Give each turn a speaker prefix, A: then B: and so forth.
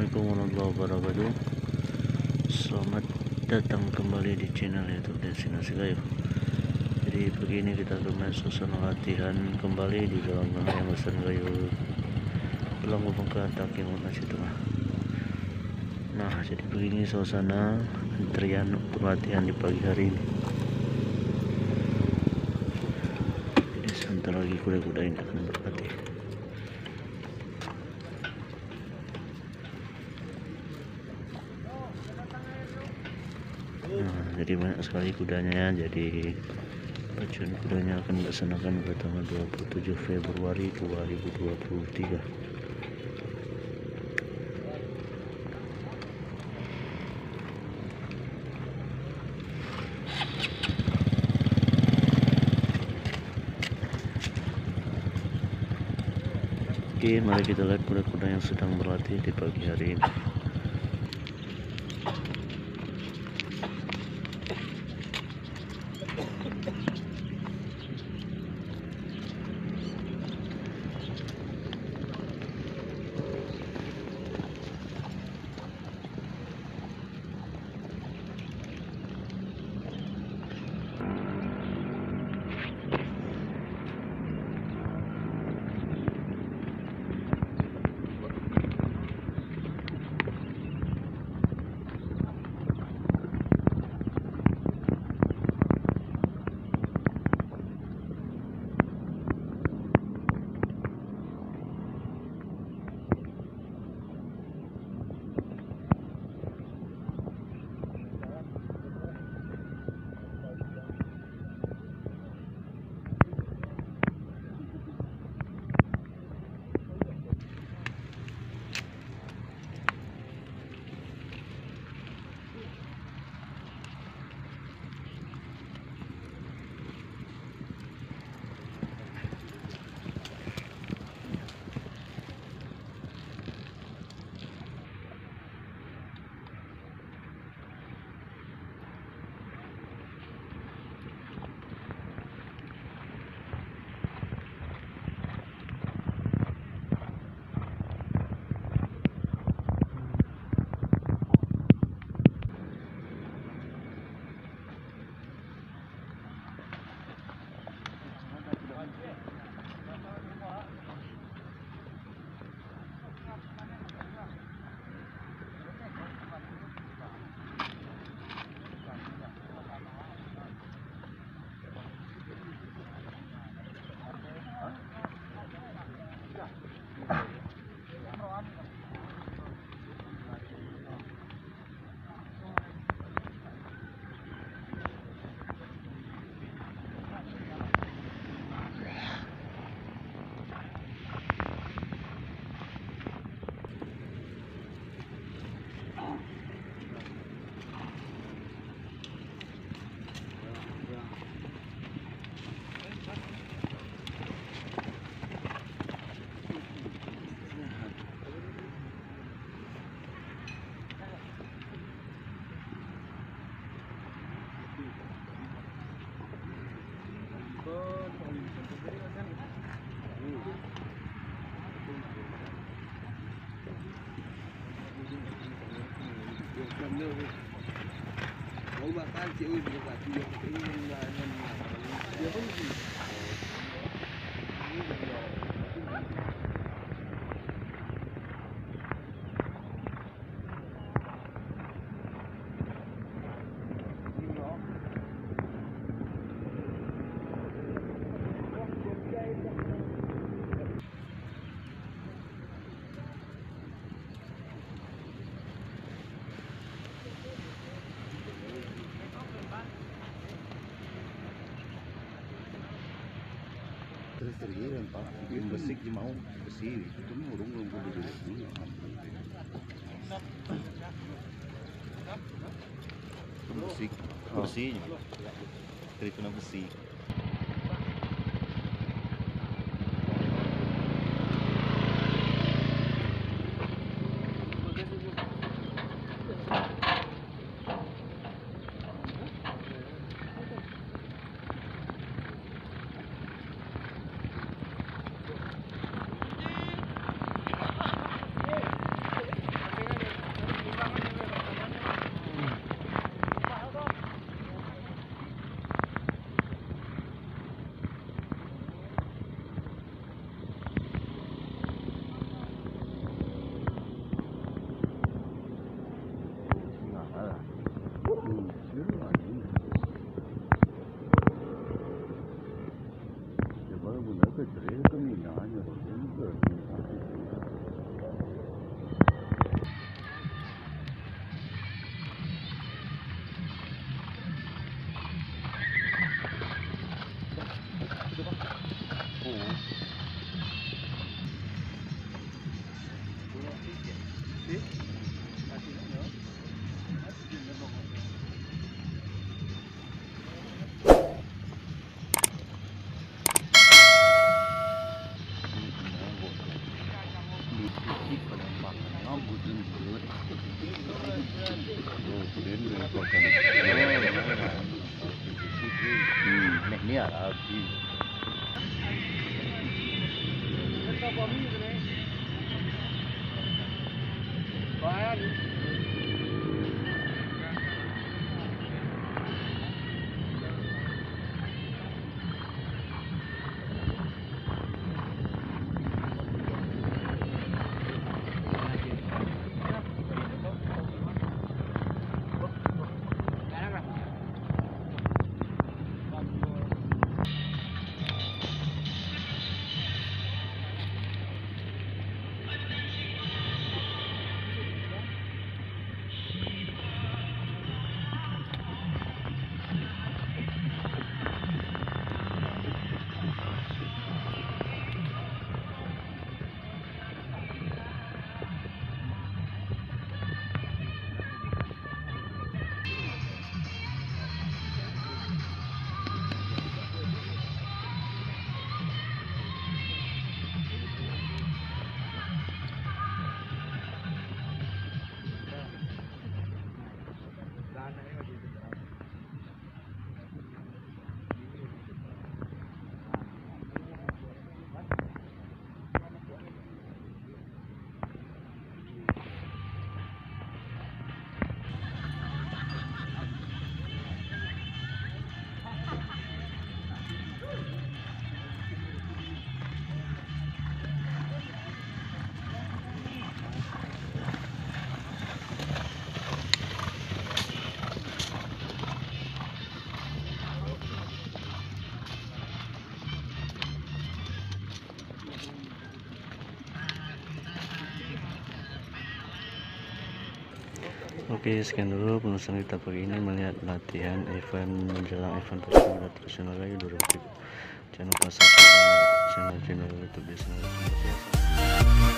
A: Assalamualaikum warahmatullahi wabarakatuh. Selamat datang kembali di channel YouTube Destinasi Kayu. Jadi begini kita kembali suasana latihan kembali di dalam yang Yayasan Kayu Pulang Bengkak Taking Nasi Tengah. Nah, jadi begini suasana antrian pelatihan di pagi hari ini. Jadi sebentar lagi kuda-kuda ini akan berlatih. Nah, jadi banyak sekali kudanya. Jadi pacuan kudanya akan dilaksanakan pada tanggal 27 Februari 2023. Oke, mari kita lihat kuda-kuda yang sedang berlatih di pagi hari ini.
B: Terus tergiran pak, yang besik di mau besi, itu murung belum dulu. Besik, besi, terkena besi. Budun good. Oh, budun very important. Nek ni Arabi.
A: Oke, sekian dulu penulisan kita pagi ini melihat latihan event menjelang event Pesepeda Tradisional Gayo 2023. Jangan lupa subscribe channel YouTube Desa Nagari.